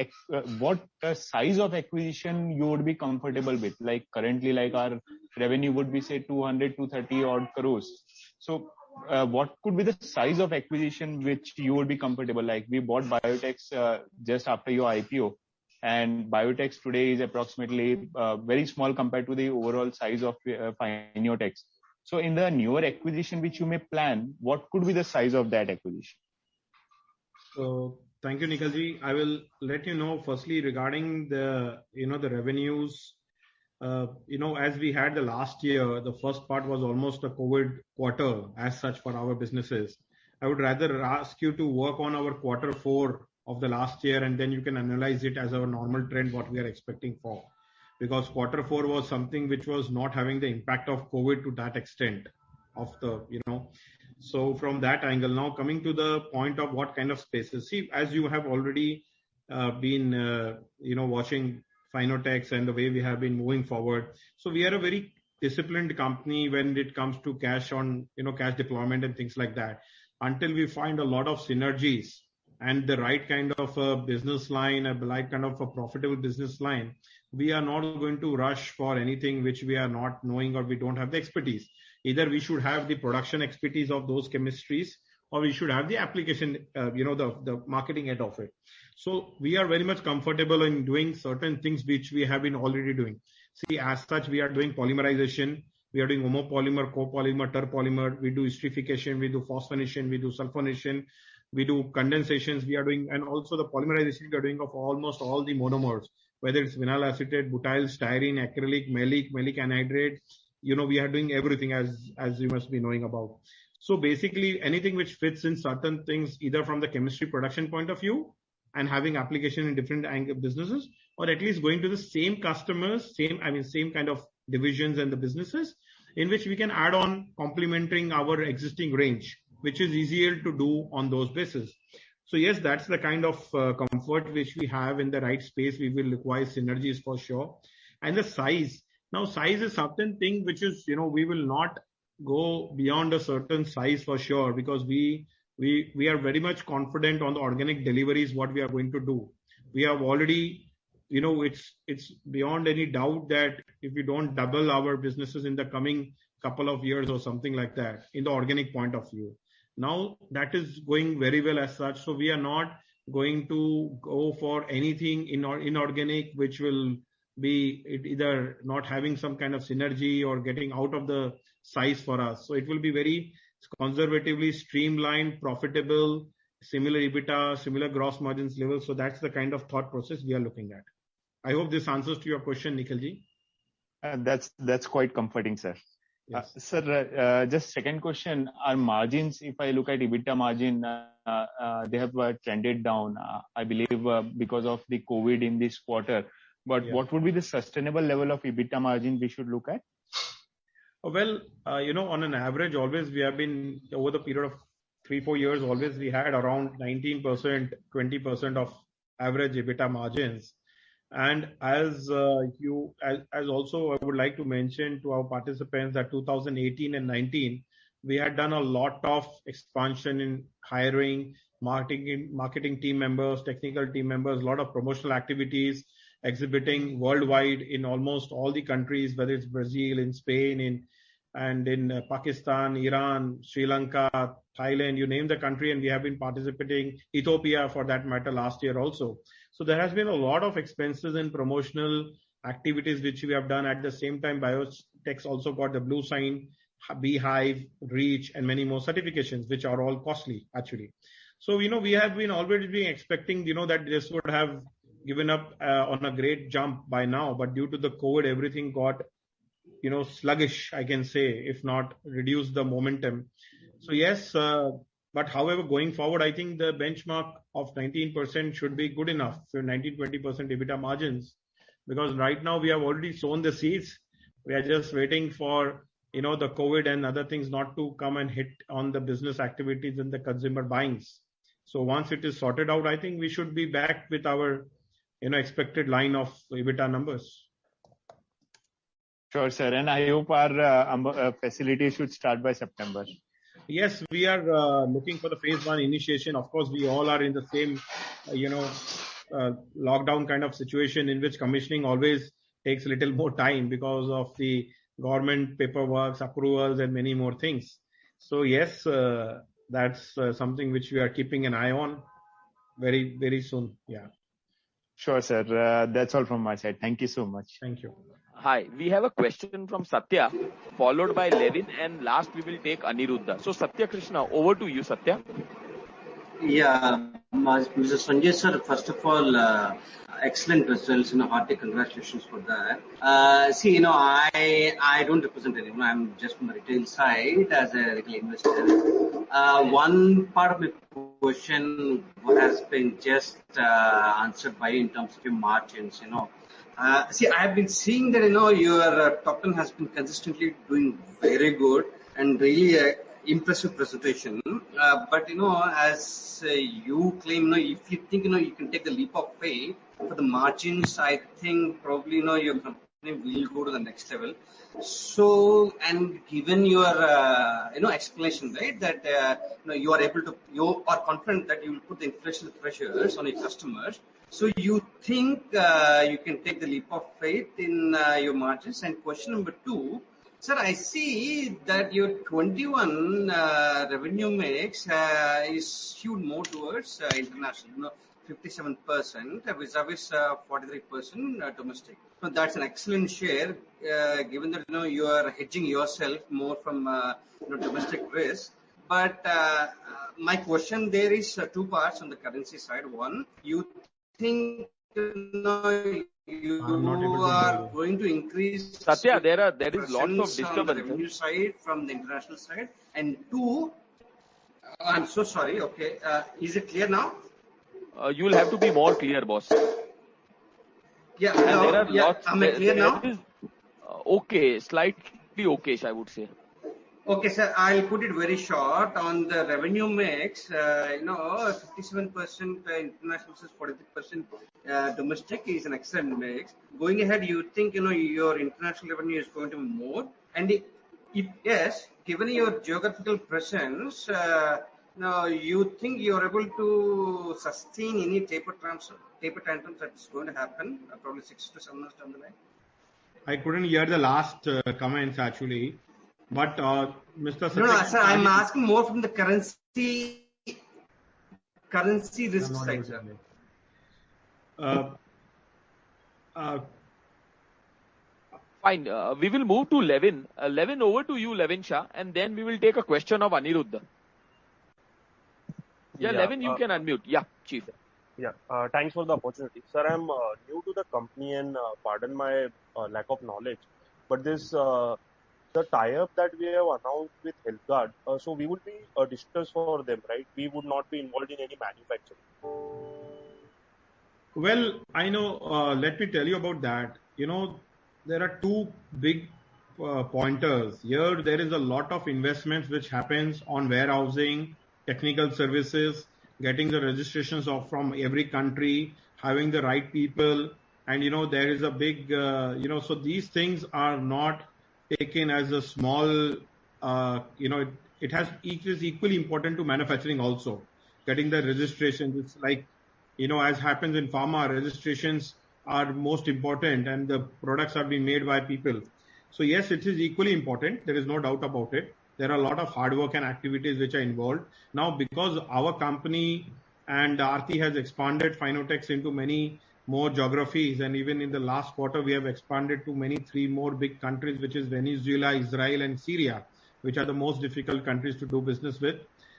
what size of acquisition you would be comfortable with? Like currently, like our revenue would be say 200 to 30 odd crores. So what could be the size of acquisition which you would be comfortable? Like we bought Biotex just after your IPO, and Biotex today is approximately very small compared to the overall size of Finiotex. So in the newer acquisition which you may plan, what could be the size of that acquisition? So thank you, Nikhilji. I will let you know firstly regarding the the revenues. As we had the last year, the first part was almost a COVID quarter as such for our businesses. I would rather ask you to work on our Q4 of the last year, and then you can analyze it as our normal trend, what we are expecting for. Because Q4 was something which was not having the impact of COVID to that extent of the, So from that angle, now coming to the point of what kind of spaces. See, as you have already been, watching Finiotex and the way we have been moving forward. So we are a very disciplined company when it comes to cash on, cash deployment and things like that. Until we find a lot of synergies and the right kind of a business line, a right kind of a profitable business line, we are not going to rush for anything which we are not knowing or we don't have the expertise. Either we should have the production expertise of those chemistries, or we should have the application, the marketing end of it. So we are very much comfortable in doing certain things which we have been already doing. See, as such, we are doing polymerization, we are doing homopolymer, copolymer, terpolymer, we do esterification, we do phosphonation, we do sulfonation, we do condensations, we are doing, and also the polymerization we are doing of almost all the monomers, whether it's vinyl acetate, butyl, styrene, acrylic, maleic anhydride, we are doing everything as you must be knowing about. So basically anything which fits in certain things, either from the chemistry production point of view and having application in different businesses, or at least going to the same customers, same kind of divisions and the businesses in which we can add on complementing our existing range, which is easier to do on those bases. So yes, that's the kind of comfort which we have in the right space. We will require synergies for sure. And the size. Now, size is certain thing which is, we will not go beyond a certain size for sure, because we are very much confident on the organic deliveries, what we are going to do. We have already, it's beyond any doubt that if we don't double our businesses in the coming couple of years or something like that, in the organic point of view. Now that is going very well as such. So we are not going to go for anything inorganic, which will be either not having some kind of synergy or getting out of the size for us. So it will be very conservatively streamlined, profitable, similar EBITDA, similar gross margins level. So that's the kind of thought process we are looking at. I hope this answers to your question, Nikhilji. That's quite comforting, sir. Yes. Sir, just second question. Our margins, if I look at EBITDA margin, they have trended down, I believe, because of the COVID in this quarter. But what would be the sustainable level of EBITDA margin we should look at? Well, on an average, always we have been, over the period of 3-4 years, always we had around 19%, 20% of average EBITDA margins. And as also I would like to mention to our participants that 2018 and 19, we had done a lot of expansion in hiring, marketing team members, technical team members, a lot of promotional activities, exhibiting worldwide in almost all the countries, whether it's Brazil, in Spain, and in Pakistan, Iran, Sri Lanka, Thailand, you name the country, and we have been participating, Ethiopia for that matter, last year also. So there has been a lot of expenses in promotional activities which we have done. At the same time, Biotech also got the Blue Sign, Beehive, Reach, and many more certifications, which are all costly actually. So, we have been already been expecting, that this would have given up on a great jump by now, but due to the COVID, everything got, sluggish, I can say, if not reduced the momentum. So yes, but however, going forward, I think the benchmark of 19% should be good enough for 19-20% EBITDA margins, because right now we have already sown the seeds. We are just waiting for, the COVID and other things not to come and hit on the business activities and the consumer buyings. So once it is sorted out, I think we should be back with our, expected line of EBITDA numbers. Sure, sir. And I hope our facility should start by September. Yes, we are looking for the phase 1 initiation. Of course, we all are in the same, lockdown kind of situation in which commissioning always takes a little more time because of the government paperwork, approvals, and many more things. So yes, that's something which we are keeping an eye on very, very soon. Yeah. Sure, sir. That's all from my side. Thank you so much. Thank you. Hi, we have a question from Satya, followed by Levin, and last we will take Aniruddha. So Satya Krishna, over to you, Satya. Yeah, Mr. Sanjay sir, first of all, excellent results, hearty congratulations for that. See, I don't represent anyone. I'm just from the retail side as a retail investor. One part of my question has been just answered by in terms of your margins, See, I have been seeing that, your top 10 has been consistently doing very good and really impressive presentation. But, as you claim, if you think, you can take the leap of faith for the margins, I think probably, your company will go to the next level. So, and given your, explanation, right, that, you are confident that you will put the inflation pressures on your customers. So you think you can take the leap of faith in your margins? And question number 2, sir, I see that your 21 revenue mix is skewed more towards international, 57% vis-a-vis 43% domestic. So that's an excellent share, given that you are hedging yourself more from domestic risk. But my question there is 2 parts on the currency side. One, you think you are going to increase Satya, there is lots of disturbance on the revenue side from the international side. And 2, I'm so sorry. Okay, is it clear now? You will have to be more clear, boss. Yeah, hello. Am I clear now? Okay, slightly okayish, I would say. Okay, sir, I'll put it very short. On the revenue mix, 57% international versus 43% domestic is an excellent mix. Going ahead, you think, your international revenue is going to be more? And if yes, given your geographical presence, you think you're able to sustain any taper tantrums that's going to happen probably 6 to 7 months down the line? I couldn't hear the last comments actually, but Mr. No, Satyakant, sir, I'm asking more from the currency risk side, sir. Fine. We will move to Levin. Levin, over to you, Levin Shah, and then we will take a question of Aniruddha. Yeah, Levin, you can unmute. Yeah, Chief. Yeah, thanks for the opportunity. Sir, I'm new to the company and pardon my lack of knowledge, but this the tie-up that we have announced with HealthGuard, so we would be distributors for them, right? We would not be involved in any manufacturing. Well, I know, let me tell you about that. There are two big pointers. Here, there is a lot of investments which happens on warehousing, technical services, getting the registrations off from every country, having the right people. And, there is a big, so these things are not taken as a small, it is equally important to manufacturing also. Getting the registrations, it's like, as happens in pharma, registrations are most important and the products are being made by people. So yes, it is equally important. There is no doubt about it. There are a lot of hard work and activities which are involved. Now, because our company and Aarti has expanded Finotex into many more geographies, and even in the last quarter, we have expanded to 3 more big countries, which is Venezuela, Israel, and Syria, which are the most difficult countries to do business with.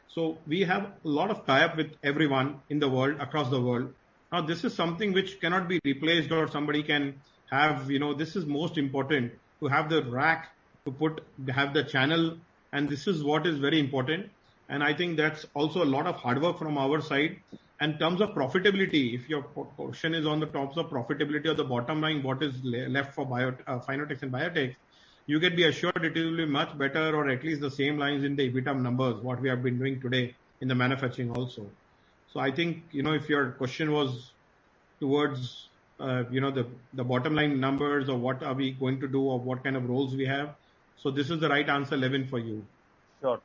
So we have a lot of tie-up with everyone in the world, across the world. Now, this is something which cannot be replaced or somebody can have, this is most important to have the rack, have the channel, and this is what is very important. And I think that's also a lot of hard work from our side. In terms of profitability, if your question is on the terms of profitability or the bottom line, what is left for Finotex and Biotech, you can be assured it will be much better or at least the same lines in the EBITDA numbers, what we have been doing today in the manufacturing also. So I think, if your question was towards, the bottom line numbers or what are we going to do or what kind of roles we have. So this is the right answer, Levin, for you. Sure.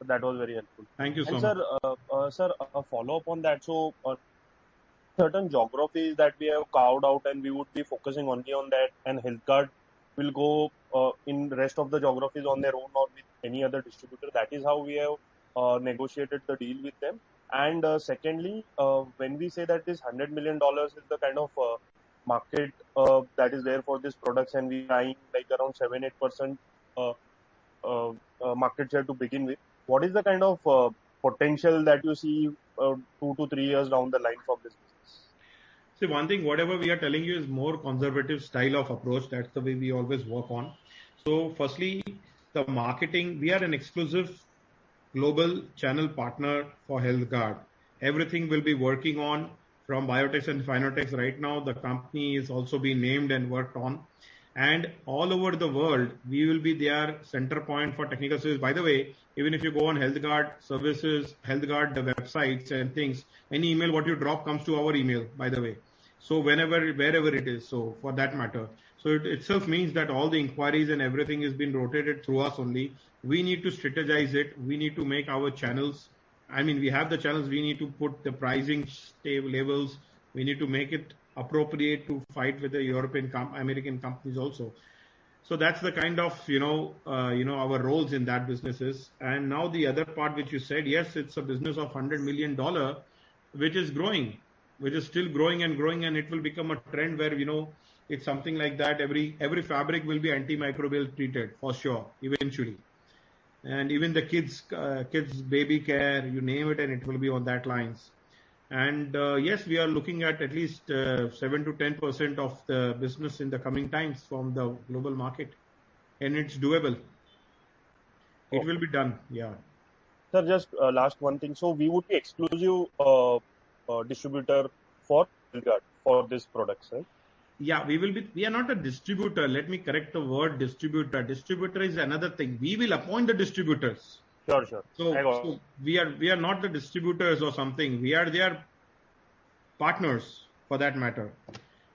That was very helpful. Thank you so much. Sir, a follow-up on that. So, certain geographies that we have carved out and we would be focusing only on that, and HealthGuard will go in rest of the geographies on their own or with any other distributor. That is how we have negotiated the deal with them. And secondly, when we say that this $100 million is the kind of market that is there for these products, and we are eyeing like around 7-8% market share to begin with, what is the kind of potential that you see 2 to 3 years down the line from this business? See, one thing, whatever we are telling you is more conservative style of approach. That's the way we always work on. So firstly, the marketing, we are an exclusive global channel partner for HealthGuard. Everything will be working on from Biotech and Finotex right now. The company is also being named and worked on. And all over the world, we will be their center point for technical service. By the way, even if you go on HealthGuard services, HealthGuard, the websites and things, any email what you drop comes to our email, by the way. So wherever it is, so for that matter. So it itself means that all the inquiries and everything is being rotated through us only. We need to strategize it. We need to make our channels. I mean, we have the channels. We need to put the pricing levels. We need to make it appropriate to fight with the European, American companies also. So that's the kind of, our roles in that businesses. And now the other part which you said, yes, it's a business of $100 million, which is growing, which is still growing, and it will become a trend where, it's something like that. Every fabric will be antimicrobial treated for sure, eventually. And even the kids, baby care, you name it, and it will be on that lines. And yes, we are looking at least 7 to 10% of the business in the coming times from the global market, and it's doable. It will be done. Yeah. Sir, just last one thing. So we would be exclusive distributor for HealthGuard for this products, right? Yeah, we are not a distributor. Let me correct the word distributor. Distributor is another thing. We will appoint the distributors. Sure. I got So we are not the distributors or something. We are their partners for that matter.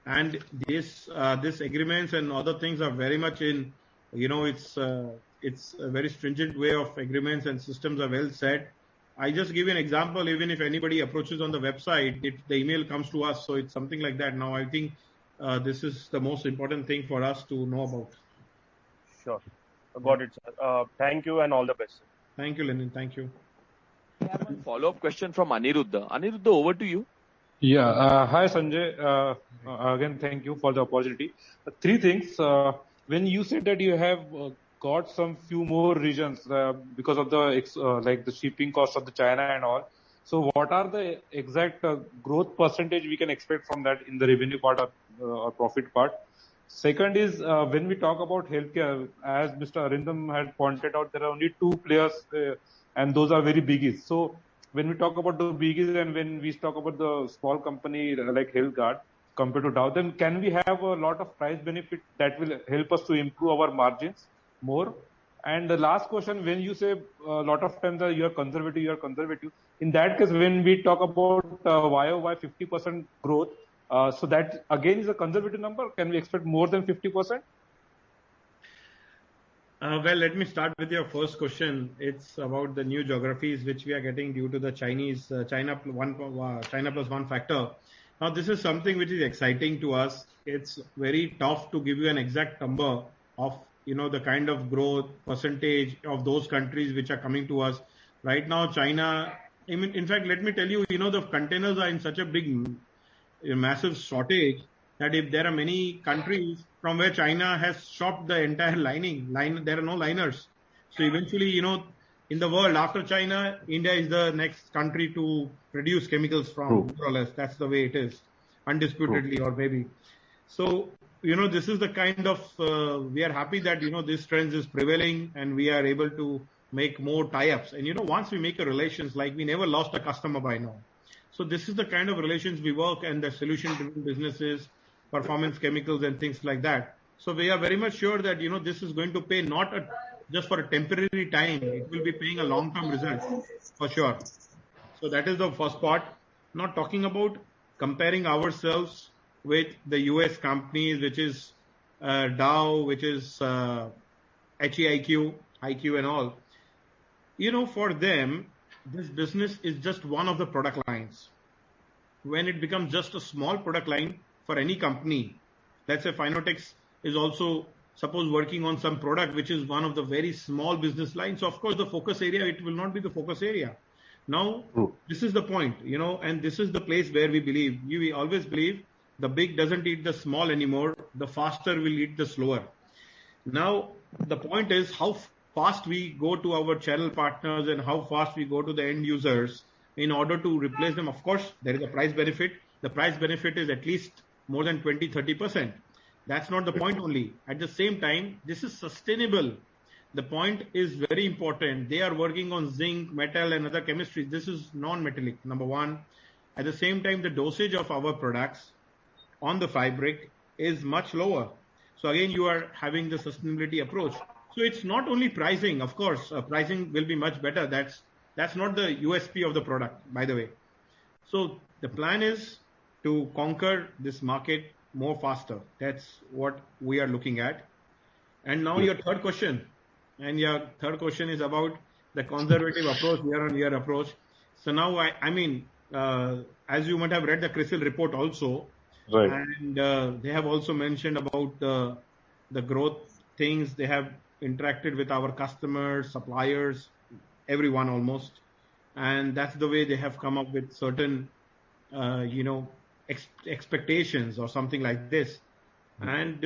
And this agreements and other things are very much in, it's a very stringent way of agreements and systems are well set. I just give you an example. Even if anybody approaches on the website, the email comes to us. So it's something like that. Now I think this is the most important thing for us to know about. Sure. Got it, sir. Thank you and all the best. Thank you, Lenin. Thank you. We have a follow-up question from Aniruddha. Aniruddha, over to you. Yeah. Hi, Sanjay. Again, thank you for the opportunity. Three things. When you said that you have got some few more regions because of the shipping cost of the China and all. So what are the exact growth percentage we can expect from that in the revenue part or profit part? Second is when we talk about healthcare, as Mr. Arindam had pointed out, there are only two players and those are very biggies. So when we talk about the biggies and when we talk about the small company like HealthGuard compared to Dow, then can we have a lot of price benefit that will help us to improve our margins more? And the last question, when you say a lot of times that you are conservative. In that case, when we talk about YOY 50% growth, so that again is a conservative number. Can we expect more than 50%? Well, let me start with your first question. It's about the new geographies which we are getting due to the China plus one factor. Now, this is something which is exciting to us. It's very tough to give you an exact number of the kind of growth percentage of those countries which are coming to us. Right now, China, in fact, let me tell you, the containers are in such a big, massive shortage that if there are many countries from where China has stopped the entire there are no liners. So eventually, in the world after China, India is the next country to produce chemicals from, more or less. That's the way it is, undisputedly, or maybe. So, this is the kind of, we are happy that, this trend is prevailing and we are able to make more tie-ups. And, once we make a relations, like we never lost a customer by now. So this is the kind of relations we work and the solution-driven businesses, performance chemicals and things like that. So we are very much sure that, this is going to pay not just for a temporary time. It will be paying a long-term result for sure. So that is the first part. Not talking about comparing ourselves with the US companies, which is Dow, which is HEIQ, IQ and all. For them, this business is just one of the product lines. When it becomes just a small product line for any company, let's say Finotex is also suppose working on some product which is one of the very small business lines. So of course the focus area, it will not be the focus area. Now, this is the point, and this is the place where we always believe the big doesn't eat the small anymore. The faster will eat the slower. Now, the point is how fast we go to our channel partners and how fast we go to the end users in order to replace them. Of course, there is a price benefit. The price benefit is at least more than 20-30%. That's not the point only. At the same time, this is sustainable. The point is very important. They are working on zinc, metal and other chemistries. This is non-metallic, number one. At the same time, the dosage of our products on the fabric is much lower. So again, you are having the sustainability approach. So it's not only pricing, of course, pricing will be much better. That's not the USP of the product, by the way. So the plan is to conquer this market more faster. That's what we are looking at. And now your third question. And your third question is about the conservative approach, year-on-year approach. So now, as you might have read the CRISIL report also, right. And they have also mentioned about the growth things. They have interacted with our customers, suppliers, everyone almost. And that's the way they have come up with certain, expectations or something like this. And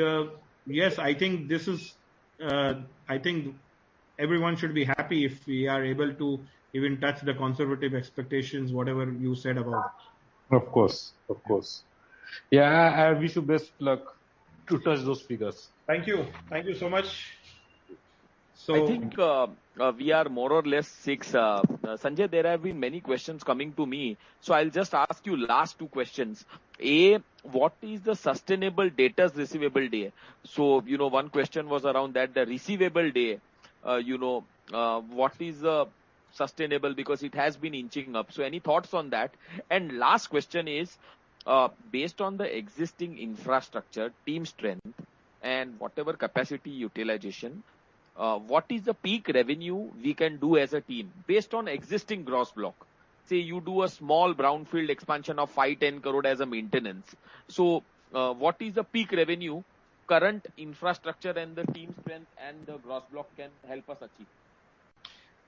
yes, I think this is, I think everyone should be happy if we are able to even touch the conservative expectations, whatever you said about. Of course. Yeah, I wish you best luck to touch those figures. Thank you so much. So I think we are more or less 6. Sanjay, there have been many questions coming to me. So I'll just ask you last 2 questions. A, what is the sustainable debtors receivable day? So, one question was around that, the receivable day, what is the sustainable, because it has been inching up. So any thoughts on that? And last question is, based on the existing infrastructure, team strength, and whatever capacity utilization, what is the peak revenue we can do as a team based on existing gross block? Say you do a small brownfield expansion of 5-10 crore as a maintenance. So what is the peak revenue current infrastructure and the team strength and the gross block can help us achieve?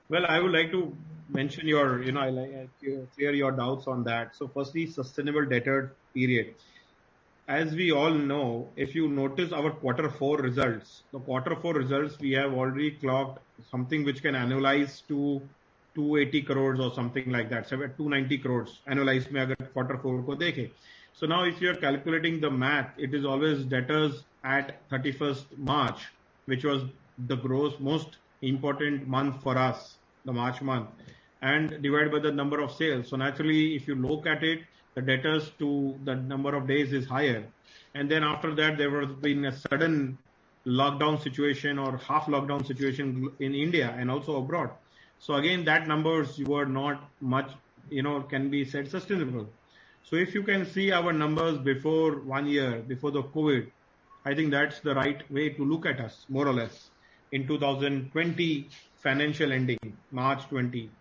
Well, I would like to mention your, I like to clear your doubts on that. So firstly, sustainable debtor period. As we all know, if you notice our Q4 results, the Q4 results, we have already clocked something which can annualize to 280 crores or something like that. So 290 crores annualized mein agar Q4 ko dekhe. So now if you are calculating the math, it is always debtors at 31st March, which was the gross most important month for us, the March month, and divided by the number of sales. So naturally, if you look at it, the debtors to the number of days is higher. And then after that, there has been a sudden lockdown situation or half lockdown situation in India and also abroad. So again, that numbers were not much, can be said sustainable. So if you can see our numbers before 1 year, before the COVID, I think that's the right way to look at us, more or less, in 2020 financial ending, March 20.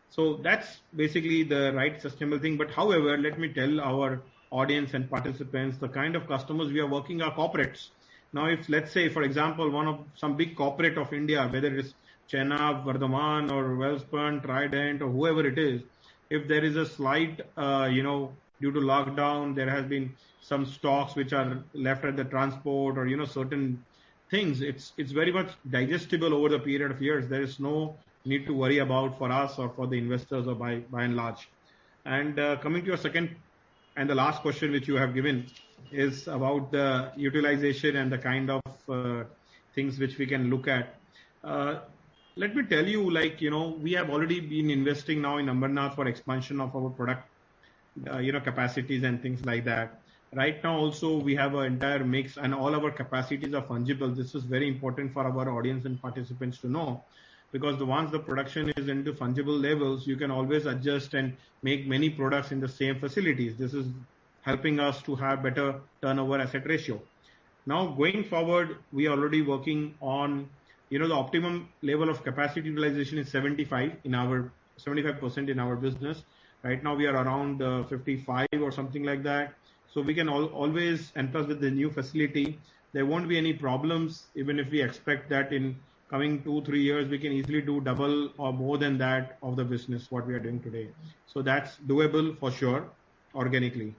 So that's basically the right sustainable thing. But however, let me tell our audience and participants, the kind of customers we are working are corporates. Now, if let's say, for example, some big corporate of India, whether it's Chenab, Vardhaman or Welspun, Trident or whoever it is, if there is a slight, due to lockdown, there has been some stocks which are left at the transport or, certain things, it's very much digestible over the period of years. There is no need to worry about for us or for the investors or by and large. And coming to your second and the last question which you have given is about the utilization and the kind of things which we can look at. Let me tell you, we have already been investing now in Ambernath for expansion of our product, capacities and things like that. Right now also we have an entire mix and all our capacities are fungible. This is very important for our audience and participants to know, because once the production is into fungible levels, you can always adjust and make many products in the same facilities. This is helping us to have better turnover asset ratio. Now going forward, we are already working on, the optimum level of capacity utilization is 75% in our business. Right now we are around 55 or something like that. So we can always, and plus with the new facility, there won't be any problems. Even if we expect that in coming 2-3 years, we can easily do double or more than that of the business, what we are doing today. So that's doable for sure, organically.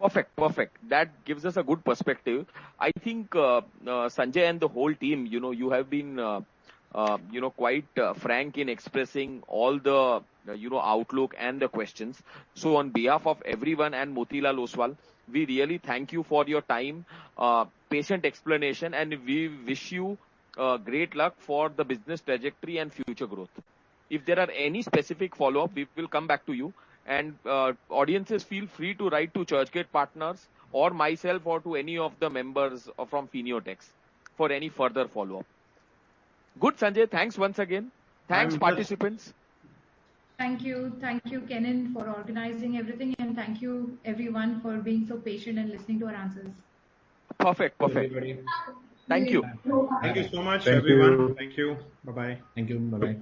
Perfect. That gives us a good perspective. I think, Sanjay and the whole team, you have been, quite frank in expressing all the, outlook and the questions. So on behalf of everyone and Motilal Oswal, we really thank you for your time, patient explanation, and we wish you great luck for the business trajectory and future growth. If there are any specific follow-up, we will come back to you. And audiences, feel free to write to Churchgate Partners or myself or to any of the members from Finiotex for any further follow-up. Good, Sanjay. Thanks once again. Thanks, participants. Thank you, Kenan, for organizing everything, and thank you, everyone, for being so patient and listening to our answers. Perfect. Everybody. Thank you. Thank you so much, everyone. Thank you. Bye-bye. Thank you. Bye-bye.